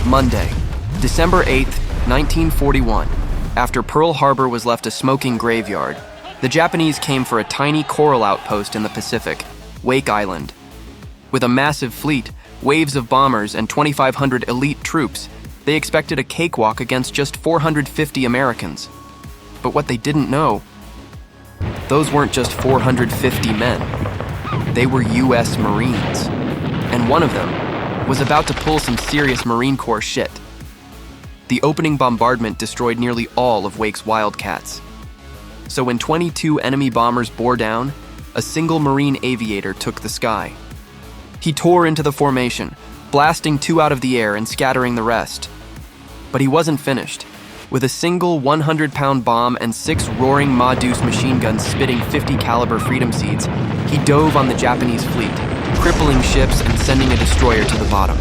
Monday, December 8th, 1941. After Pearl Harbor was left a smoking graveyard, the Japanese came for a tiny coral outpost in the Pacific, Wake Island. With a massive fleet, waves of bombers, and 2,500 elite troops, they expected a cakewalk against just 450 Americans. But what they didn't know, those weren't just 450 men. They were U.S. Marines. And one of them was about to pull some serious Marine Corps shit. The opening bombardment destroyed nearly all of Wake's Wildcats. So when 22 enemy bombers bore down, a single Marine aviator took the sky. He tore into the formation, blasting 2 out of the air and scattering the rest. But he wasn't finished. With a single 100-pound bomb and 6 roaring Ma-Deuce machine guns spitting 50 caliber Freedom Seeds, he dove on the Japanese fleet, crippling ships and sending a destroyer to the bottom.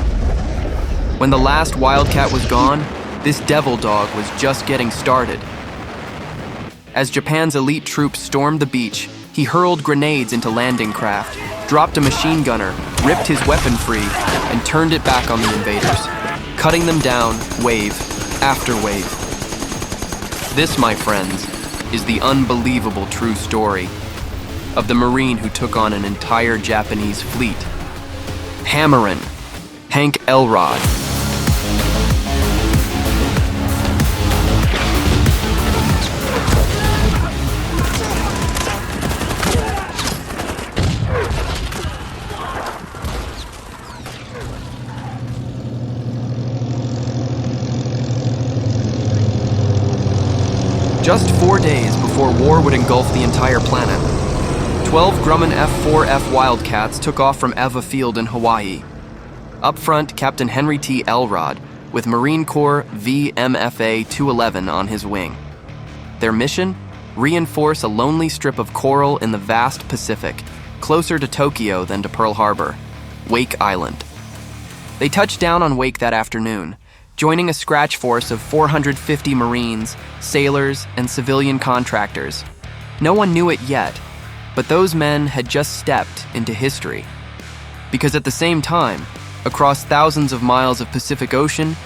When the last Wildcat was gone, this devil dog was just getting started. As Japan's elite troops stormed the beach, he hurled grenades into landing craft, dropped a machine gunner, ripped his weapon free, and turned it back on the invaders, cutting them down wave after wave. This, my friends, is the unbelievable true story of the Marine who took on an entire Japanese fleet. Hammerin Hank Elrod. Just 4 days before war would engulf the entire planet, 12 Grumman F-4F Wildcats took off from Eva Field in Hawaii. Up front, Captain Henry T. Elrod, with Marine Corps VMFA 211 on his wing. Their mission? Reinforce a lonely strip of coral in the vast Pacific, closer to Tokyo than to Pearl Harbor, Wake Island. They touched down on Wake that afternoon, joining a scratch force of 450 Marines, sailors, and civilian contractors. No one knew it yet, but those men had just stepped into history. Because at the same time, across thousands of miles of Pacific Ocean,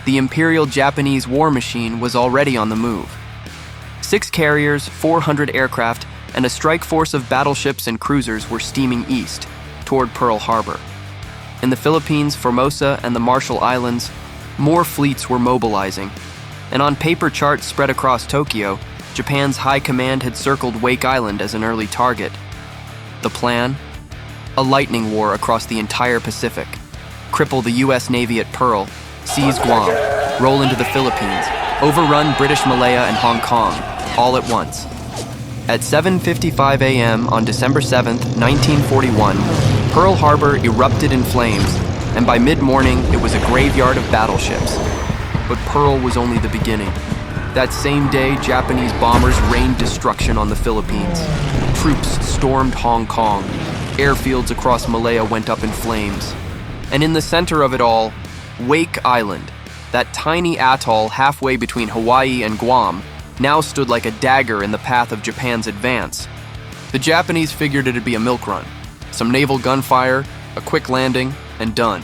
the Imperial Japanese war machine was already on the move. 6 carriers, 400 aircraft, and a strike force of battleships and cruisers were steaming east, toward Pearl Harbor. In the Philippines, Formosa, and the Marshall Islands, more fleets were mobilizing, and on paper charts spread across Tokyo, Japan's high command had circled Wake Island as an early target. The plan? A lightning war across the entire Pacific. Cripple the U.S. Navy at Pearl, seize Guam, roll into the Philippines, overrun British Malaya and Hong Kong, all at once. At 7:55 a.m. on December 7th, 1941, Pearl Harbor erupted in flames, and by mid-morning, it was a graveyard of battleships. But Pearl was only the beginning. That same day, Japanese bombers rained destruction on the Philippines. Troops stormed Hong Kong. Airfields across Malaya went up in flames. And in the center of it all, Wake Island, that tiny atoll halfway between Hawaii and Guam, now stood like a dagger in the path of Japan's advance. The Japanese figured it'd be a milk run. Some naval gunfire, a quick landing, and done.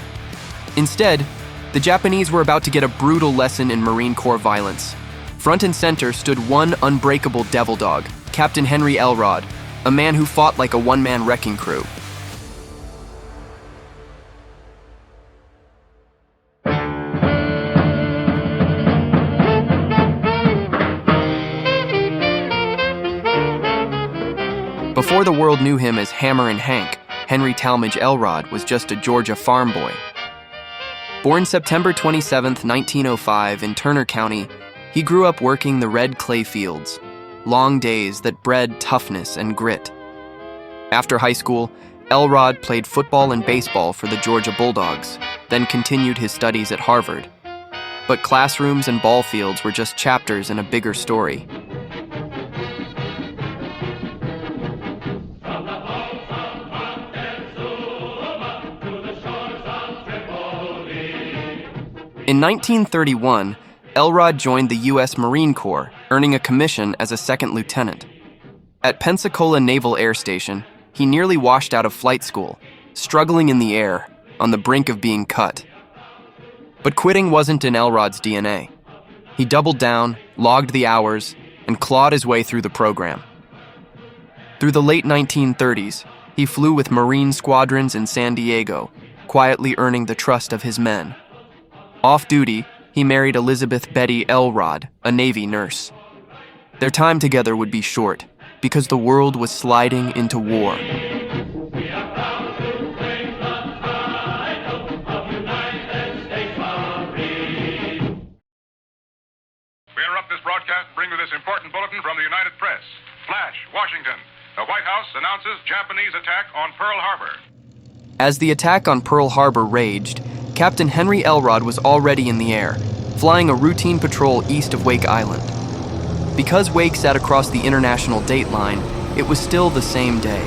Instead, the Japanese were about to get a brutal lesson in Marine Corps violence. Front and center stood one unbreakable devil dog, Captain Henry Elrod, a man who fought like a one-man wrecking crew. Before the world knew him as Hammerin Hank, Henry Talmadge Elrod was just a Georgia farm boy. Born September 27, 1905, in Turner County, he grew up working the red clay fields, long days that bred toughness and grit. After high school, Elrod played football and baseball for the Georgia Bulldogs, then continued his studies at Harvard. But classrooms and ball fields were just chapters in a bigger story. In 1931, Elrod joined the U.S. Marine Corps, earning a commission as a second lieutenant. At Pensacola Naval Air Station, he nearly washed out of flight school, struggling in the air, on the brink of being cut. But quitting wasn't in Elrod's DNA. He doubled down, logged the hours, and clawed his way through the program. Through the late 1930s, he flew with Marine squadrons in San Diego, quietly earning the trust of his men. Off-duty, he married Elizabeth Betty Elrod, a Navy nurse. Their time together would be short, because the world was sliding into war. This broadcast bring you this important bulletin from the United Press. Flash, Washington. The White House announces Japanese attack on Pearl Harbor. As the attack on Pearl Harbor raged, Captain Henry Elrod was already in the air, flying a routine patrol east of Wake Island. Because Wake sat across the international date line, it was still the same day.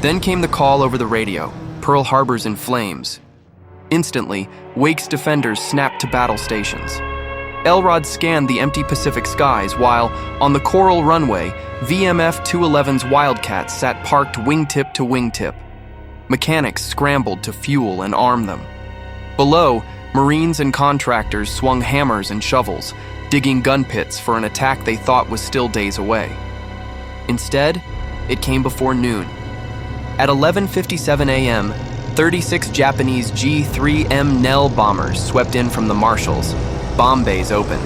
Then came the call over the radio, Pearl Harbor's in flames. Instantly, Wake's defenders snapped to battle stations. Elrod scanned the empty Pacific skies while, on the coral runway, VMF 211's Wildcat sat parked wingtip to wingtip. Mechanics scrambled to fuel and arm them. Below, Marines and contractors swung hammers and shovels, digging gun pits for an attack they thought was still days away. Instead, it came before noon. At 11:57 a.m., 36 Japanese G-3M Nell bombers swept in from the Marshalls, bomb bays open.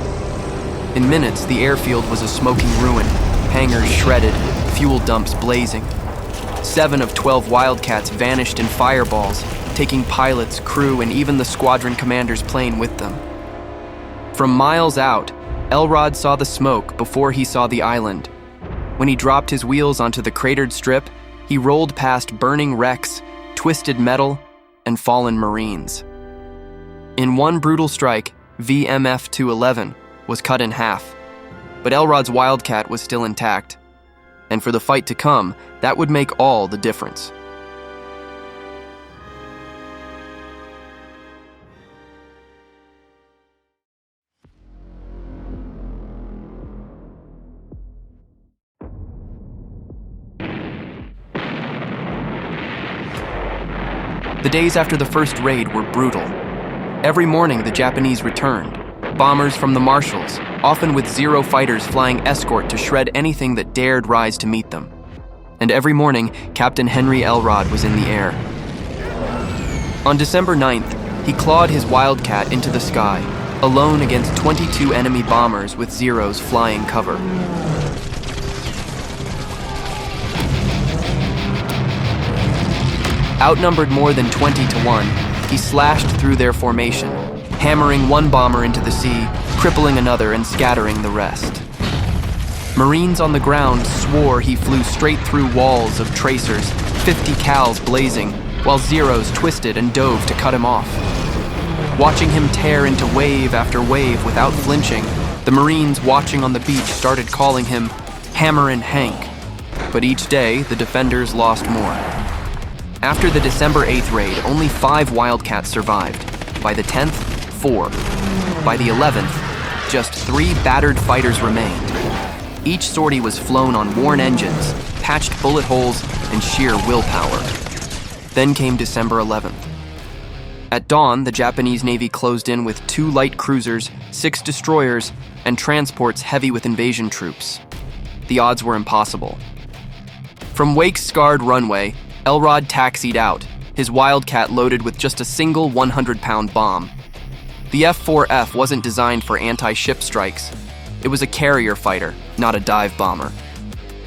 In minutes, the airfield was a smoking ruin, hangars shredded, fuel dumps blazing. 7 of 12 Wildcats vanished in fireballs, taking pilots, crew, and even the squadron commander's plane with them. From miles out, Elrod saw the smoke before he saw the island. When he dropped his wheels onto the cratered strip, he rolled past burning wrecks, twisted metal, and fallen Marines. In one brutal strike, VMF 211 was cut in half, but Elrod's Wildcat was still intact. And for the fight to come, that would make all the difference. The days after the first raid were brutal. Every morning, the Japanese returned. Bombers from the Marshalls, often with Zero fighters flying escort to shred anything that dared rise to meet them. And every morning, Captain Henry Elrod was in the air. On December 9th, he clawed his Wildcat into the sky, alone against 22 enemy bombers with Zeros flying cover. Outnumbered more than 20 to 1, he slashed through their formation, hammering one bomber into the sea, crippling another and scattering the rest. Marines on the ground swore he flew straight through walls of tracers, 50 cals blazing, while Zeros twisted and dove to cut him off. Watching him tear into wave after wave without flinching, the Marines watching on the beach started calling him Hammerin Hank. But each day, the defenders lost more. After the December 8th raid, only 5 Wildcats survived. By the 10th, 4. By the 11th, just 3 battered fighters remained. Each sortie was flown on worn engines, patched bullet holes, and sheer willpower. Then came December 11th. At dawn, the Japanese Navy closed in with 2 light cruisers, 6 destroyers, and transports heavy with invasion troops. The odds were impossible. From Wake's scarred runway, Elrod taxied out, his Wildcat loaded with just a single 100-pound bomb. The F-4F wasn't designed for anti-ship strikes. It was a carrier fighter, not a dive bomber.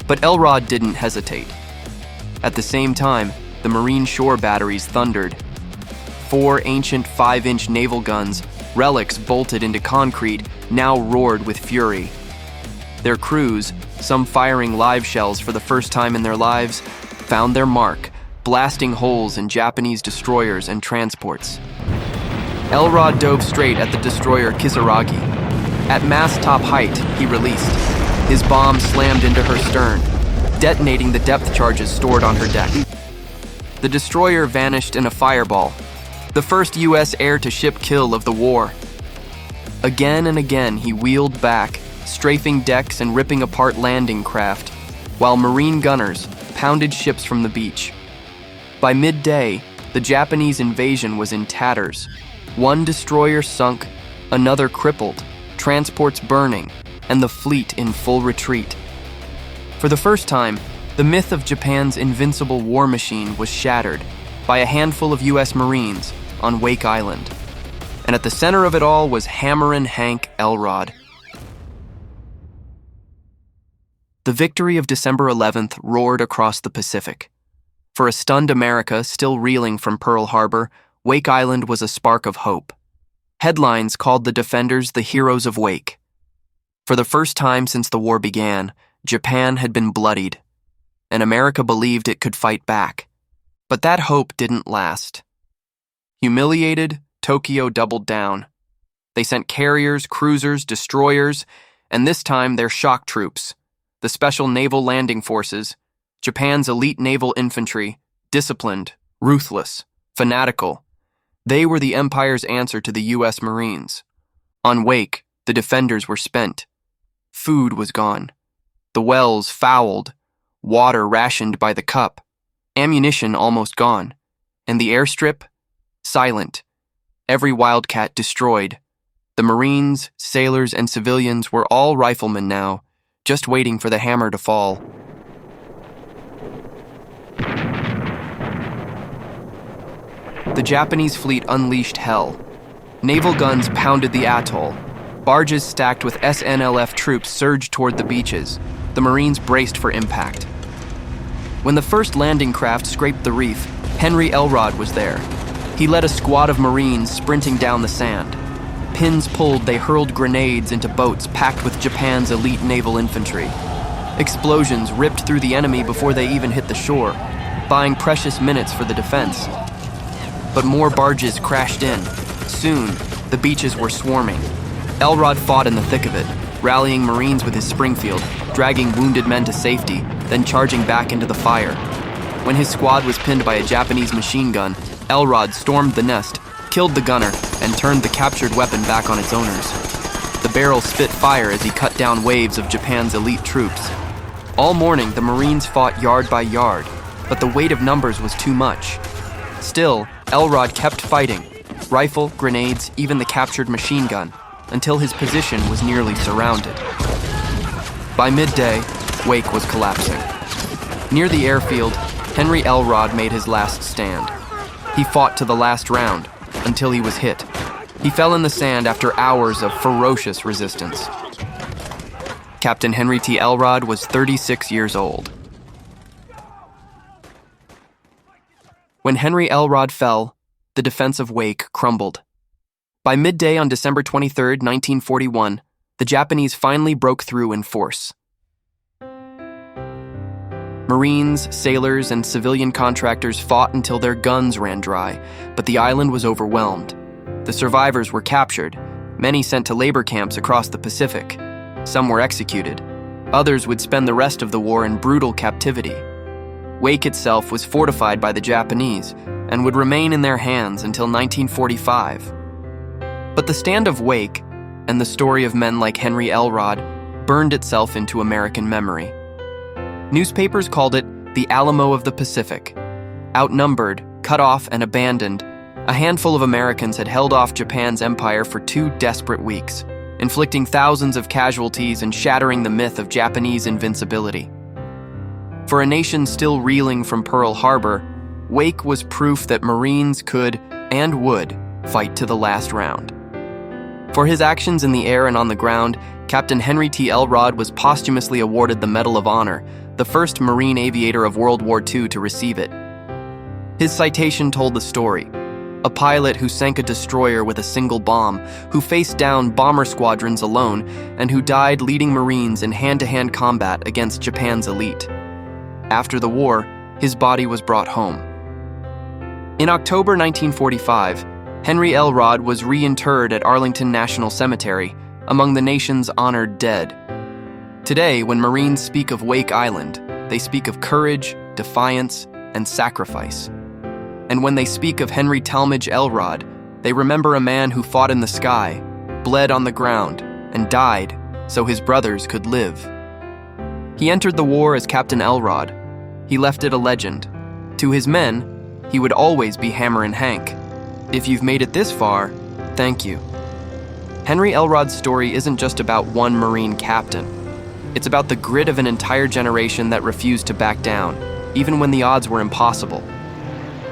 But Elrod didn't hesitate. At the same time, the Marine shore batteries thundered. 4 ancient 5-inch naval guns, relics bolted into concrete, now roared with fury. Their crews, some firing live shells for the first time in their lives, found their mark, blasting holes in Japanese destroyers and transports. Elrod dove straight at the destroyer Kisaragi. At mast-top height, he released. His bomb slammed into her stern, detonating the depth charges stored on her deck. The destroyer vanished in a fireball, the first U.S. air-to-ship kill of the war. Again and again, he wheeled back, strafing decks and ripping apart landing craft, while Marine gunners pounded ships from the beach. By midday, the Japanese invasion was in tatters. One destroyer sunk, another crippled, transports burning, and the fleet in full retreat. For the first time, the myth of Japan's invincible war machine was shattered by a handful of U.S. Marines on Wake Island. And at the center of it all was Hammerin Hank Elrod. The victory of December 11th roared across the Pacific. For a stunned America still reeling from Pearl Harbor, Wake Island was a spark of hope. Headlines called the defenders the heroes of Wake. For the first time since the war began, Japan had been bloodied, and America believed it could fight back. But that hope didn't last. Humiliated, Tokyo doubled down. They sent carriers, cruisers, destroyers, and this time their shock troops, the Special Naval Landing Forces, Japan's elite naval infantry, disciplined, ruthless, fanatical. They were the Empire's answer to the U.S. Marines. On Wake, the defenders were spent. Food was gone. The wells fouled, water rationed by the cup, ammunition almost gone, and the airstrip, silent. Every Wildcat destroyed. The Marines, sailors, and civilians were all riflemen now, just waiting for the hammer to fall. The Japanese fleet unleashed hell. Naval guns pounded the atoll. Barges stacked with SNLF troops surged toward the beaches. The Marines braced for impact. When the first landing craft scraped the reef, Henry Elrod was there. He led a squad of Marines sprinting down the sand. Pins pulled, they hurled grenades into boats packed with Japan's elite naval infantry. Explosions ripped through the enemy before they even hit the shore, buying precious minutes for the defense. But more barges crashed in. Soon, the beaches were swarming. Elrod fought in the thick of it, rallying Marines with his Springfield, dragging wounded men to safety, then charging back into the fire. When his squad was pinned by a Japanese machine gun, Elrod stormed the nest, killed the gunner, and turned the captured weapon back on its owners. The barrel spit fire as he cut down waves of Japan's elite troops. All morning, the Marines fought yard by yard, but the weight of numbers was too much. Still, Elrod kept fighting, rifle, grenades, even the captured machine gun, until his position was nearly surrounded. By midday, Wake was collapsing. Near the airfield, Henry Elrod made his last stand. He fought to the last round, until he was hit. He fell in the sand after hours of ferocious resistance. Captain Henry T. Elrod was 36 years old. When Henry Elrod fell, the defense of Wake crumbled. By midday on December 23, 1941, the Japanese finally broke through in force. Marines, sailors, and civilian contractors fought until their guns ran dry, but the island was overwhelmed. The survivors were captured, many sent to labor camps across the Pacific. Some were executed. Others would spend the rest of the war in brutal captivity. Wake itself was fortified by the Japanese and would remain in their hands until 1945. But the stand of Wake and the story of men like Henry Elrod burned itself into American memory. Newspapers called it the Alamo of the Pacific. Outnumbered, cut off, and abandoned, a handful of Americans had held off Japan's empire for 2 desperate weeks, inflicting thousands of casualties and shattering the myth of Japanese invincibility. For a nation still reeling from Pearl Harbor, Wake was proof that Marines could and would fight to the last round. For his actions in the air and on the ground, Captain Henry T. Elrod was posthumously awarded the Medal of Honor, the first Marine aviator of World War II to receive it. His citation told the story: a pilot who sank a destroyer with a single bomb, who faced down bomber squadrons alone, and who died leading Marines in hand-to-hand combat against Japan's elite. After the war, his body was brought home. In October 1945, Henry Elrod was reinterred at Arlington National Cemetery, among the nation's honored dead. Today, when Marines speak of Wake Island, they speak of courage, defiance, and sacrifice. And when they speak of Henry Talmadge Elrod, they remember a man who fought in the sky, bled on the ground, and died so his brothers could live. He entered the war as Captain Elrod. He left it a legend. To his men, he would always be Hammerin' Hank. If you've made it this far, Thank you. Henry Elrod's story isn't just about one Marine captain. It's about the grit of an entire generation that refused to back down, even when the odds were impossible.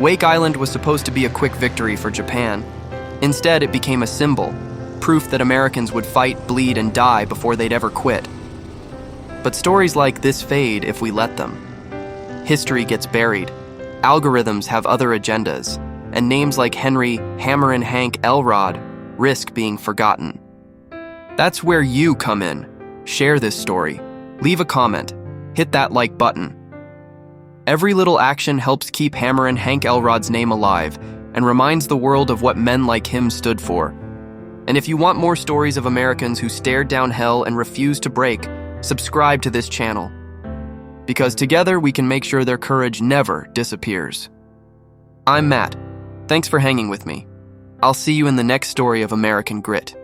Wake Island was supposed to be a quick victory for Japan. Instead, it became a symbol, proof that Americans would fight, bleed, and die before they'd ever quit. But stories like this fade if we let them. History gets buried, algorithms have other agendas, and names like Hammerin Hank Elrod risk being forgotten. That's where you come in. Share this story, leave a comment, hit that like button. Every little action helps keep Hammerin Hank Elrod's name alive and reminds the world of what men like him stood for. And if you want more stories of Americans who stared down hell and refused to break, subscribe to this channel. Because together we can make sure their courage never disappears. I'm Matt. Thanks for hanging with me. I'll see you in the next story of American grit.